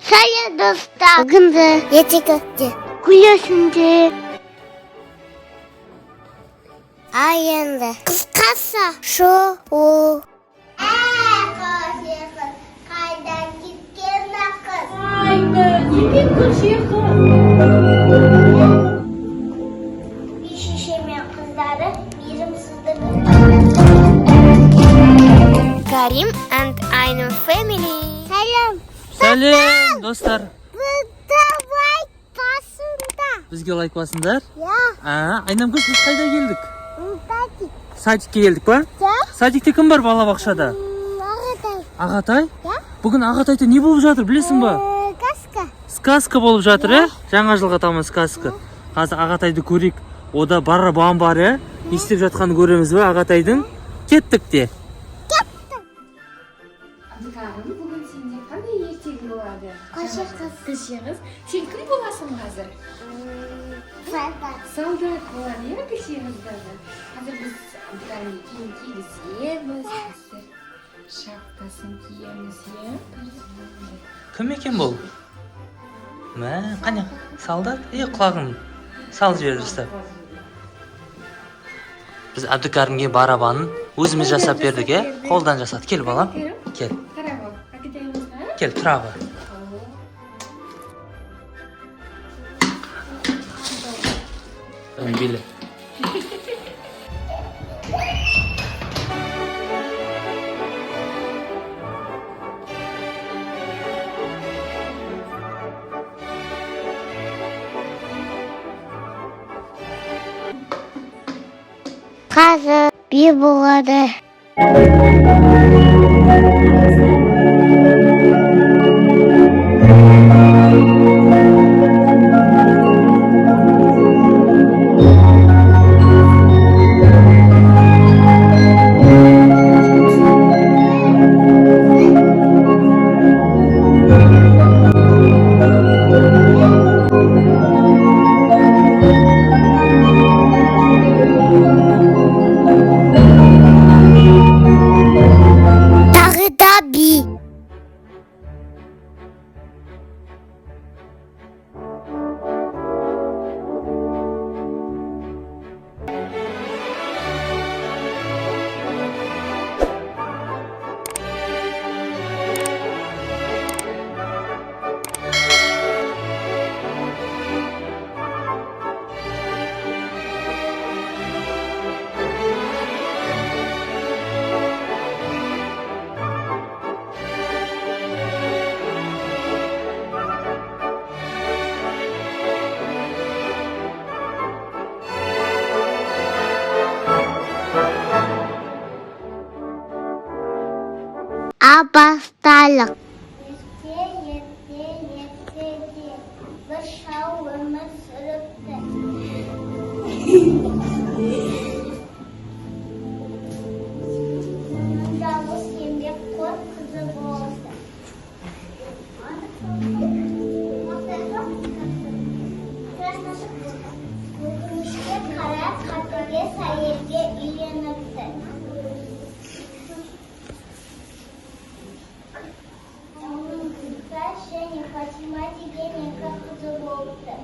Saya dostlar. Bugün de gece göktü. Gülüyorsunca. Ayında. Kıskasa. Şu o. Kaydan gitken kız. Haydi, gidin kız. Bir şişemeyen kızları birim sızdı. Karim and Aynur family. Selam. Сәлем, достар. Давай басында. Бізге лайк басыңдар. Ya. Айнамкөз, біз қайда келдік? Undaki. Садикке келдік па? Ya. Садикте кім бар балабақшада? Ağaday. Ағатай? Ya. Бүгін Ағатайда не болып жатыр, білесің ба? Kaska. Сказка болып жатыр, Жаңа жылға таман сказка. Қазір Ағатайды көрейік. Ода барабан бар, Не істеп жатқанын көреміз бе Ағатайдың? Кеттік де. Abdukarim, bugün sende qanday ertagi bo'ladi? Qo'shiq qiz. Qizig'iz. Sen kim bo'lasan hozir? Soldat. Soldat bo'ladi-ya qizig'izdan. Hozir biz Abdukarimga kiyim kiygizamiz. Shapkasini kiyamiz ya. Кім екен бұл? Мә, қане, солдат? Құлағын сал жібер ұстап. Біз Әбдікәрімге барабанын өзіміз жасап бердік, қолдан жасады. Кел, балам. Кел. Qarab ol. Akademiyamizda. Кел, тұра бар. Білі. Қазір bir болады. Tағы da bir. Abastalıq. Bir şavımız sürüptü. Davuz yemek koy kızı oldu. Ödümüşke kara katege sayırge ilenirdi. Женя, Фатима тебе никак позовут-то.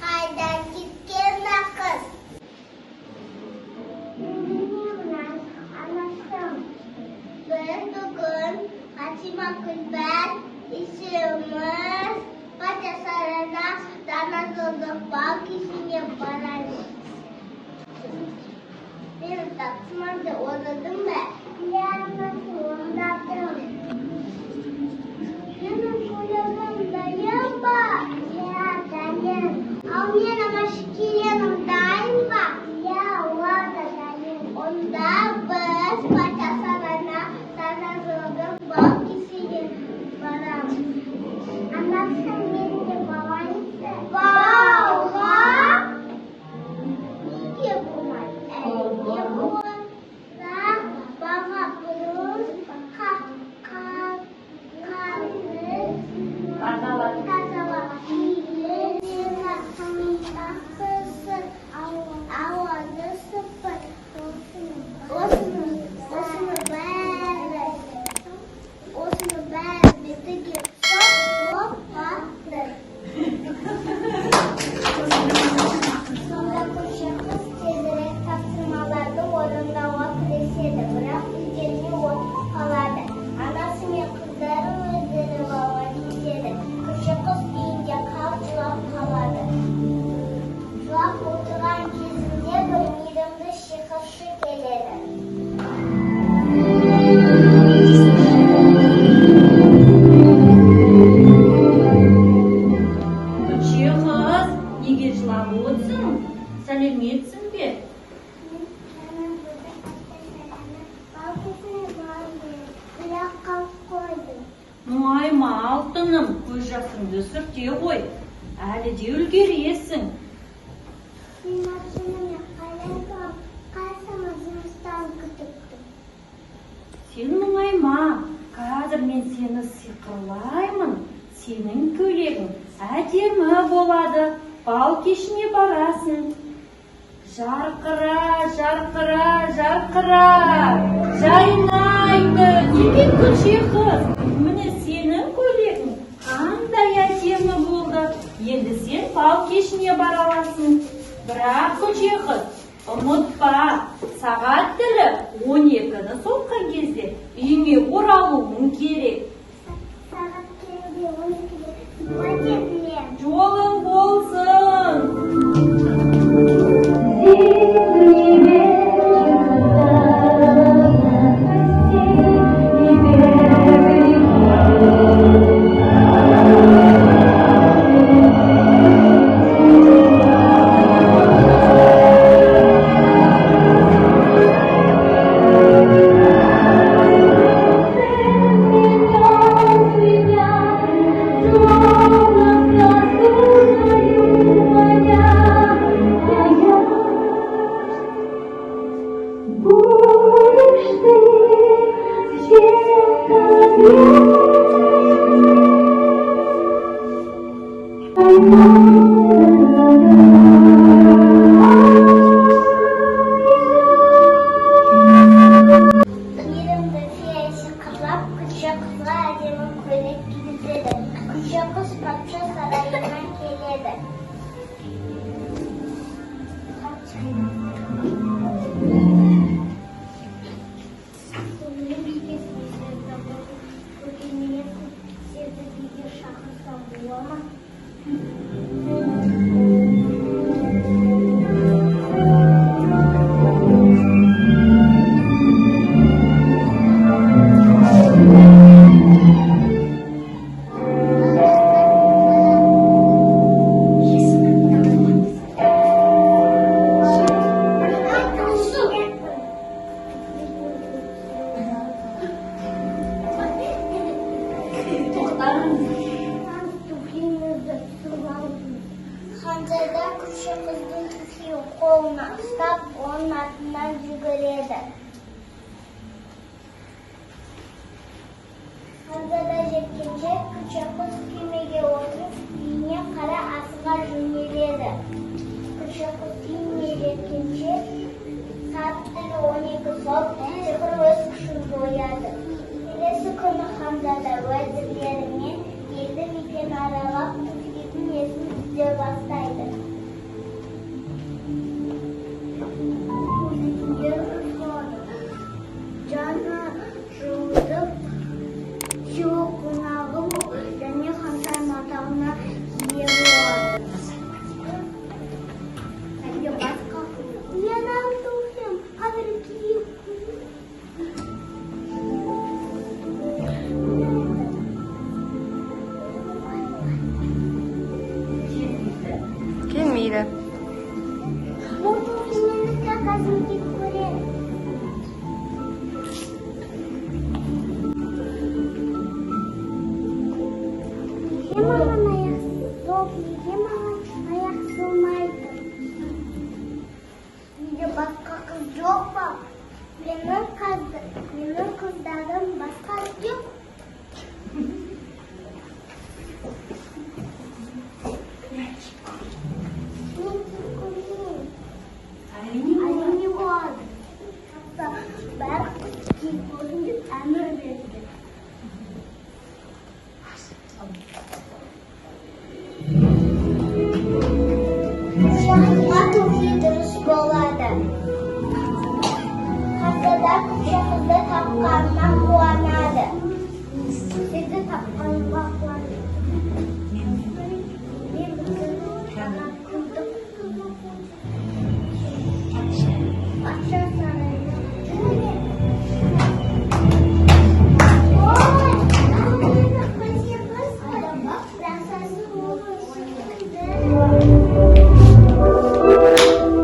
Kaydan gitken kız. Anlattım. Ben bugün Fatima Kızlar işimiz Paçasarana dana zozduk bak işini yaparız. Benim taksıma Сәлеметсің бе? Мұңайма алтыным, көз жасыңды сүрте қой. Әлі де үлгересің. Сен мұңайма, қазір мен сені сиқырлаймын. Сенің көйлегің әдемі болады, бал кешіне барасың. Жарқыра, жарқыра, жарқыра, жайнайды, демек күлше қыз. Міне сенің көйлегің қандай әдемі болды. Енді сен бал кешіне бара аласың. Бірақ күлше қыз, ұмытпа, сағат тілі 12-ні соққан кезде үйіңе оралуың керек. Сағат келуге 12-де Жолың болсын. Ханзада күші қыздың күйеуі қолына ұстап, оның артынан жүгіреді. Ханзада жеткенше күші қыз күймеге отырып, үйіне қара асыға жөнеледі. Күші қыз үйіне жеткенше сағат тілі 12 соғып, сиқыр өз күшін жояды. Келесі күні Ханзада уәзірлерімен елді мекен аралап, түфлидің есін іздей бастайды. Жаны жылытып, сыйлы қонағы және ханшайым атағына ие болады. Әлде басқа? Мен алтын, қазір киіп. Келмейді. Бұл туфлименізді қазір киіп көреді. Неге маған аяқ жоқ, неге маған аяқ сылмайды? Неге басқа қыз жоқ па? Менің қыздарым басқа жоқ. Әрине болады. Бәрі киіп болсын деп әмір берді. Шахтыға туфли дұрыс болады. Ханзада күші қызды тапқанына қуанады. Сізді тапқанға қуанады. Мен бүгін жаңа күндік патша сарайына жүрмін. Ой,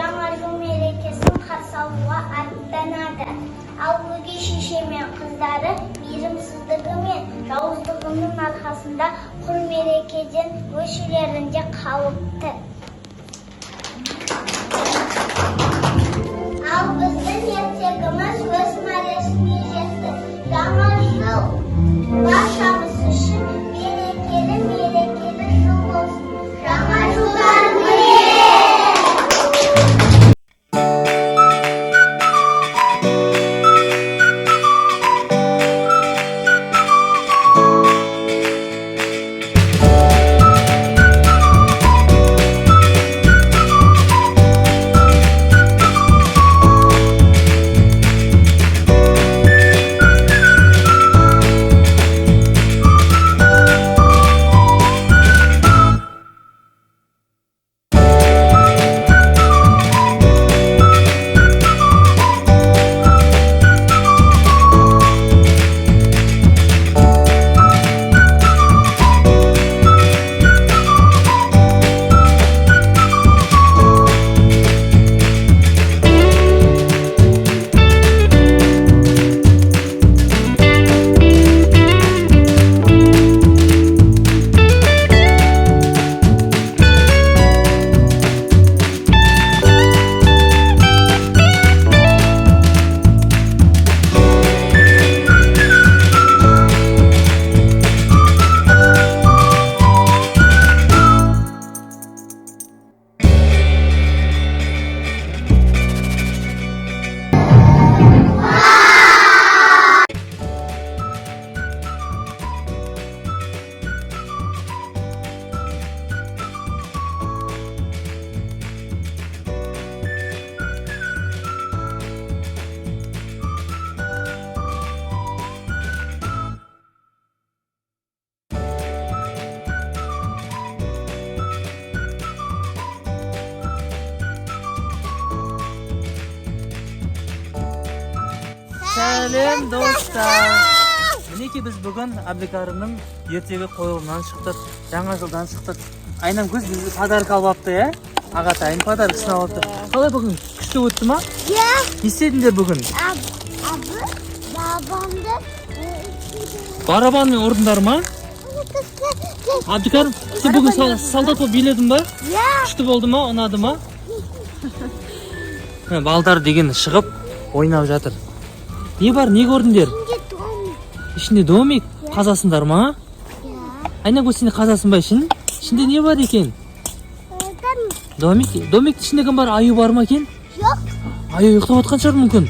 жаңа жыл мерекесін қарсы алуға аттанады. Ал өгей шеше мен қыздары мейірімсіздігі мен жауыздығының арқасында құр мерекеден өз үйлерінде қалыпты. Ал біздің ертегіміз өз мәресіне жетті. Жаңа жыл баршамыз үшін берекелі жыл болсын. Жаңа жылдар бірге! Сәлем достар. Мінекей біз бүгін Әбдікәрімнің ертегі қойылымынан шықтық, жаңа жылдан шықтық. Айнам көз бізді подарок алып апты, ағатайым подарок сынап апты. Қалай бүгін күшті өтті ма? Иә. Не істедіңдер бүгін? Babamda Барабанмен ұрдыңдар ма? Әбдікәрім, сен бүгін солдат болып биледің ба? Иә. Күшті болды ма, ұнады ма? Балдар деген шығып ойнап жатыр. Не бар, не көрдіңдер? Ішінде домик қазасыңдар ма? Айна көз сені қазасың ба ішін? Ішінде не бар екен? Домик. Домик ішінде кім бар? Аю бар ма екен? Жоқ. Аю ұйықтап отқан шығар мүмкін.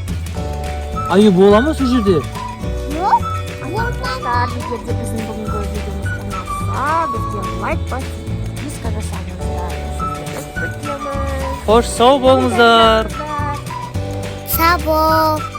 Аю бола ма сол жерде? Жоқ. Егер де біздің бүгінгі видеомыз ұнаса, бізге лайк басып, подписка жасаңыздар. Сіздерді күтеміз. Қош сау болыңыздар. Сау бол.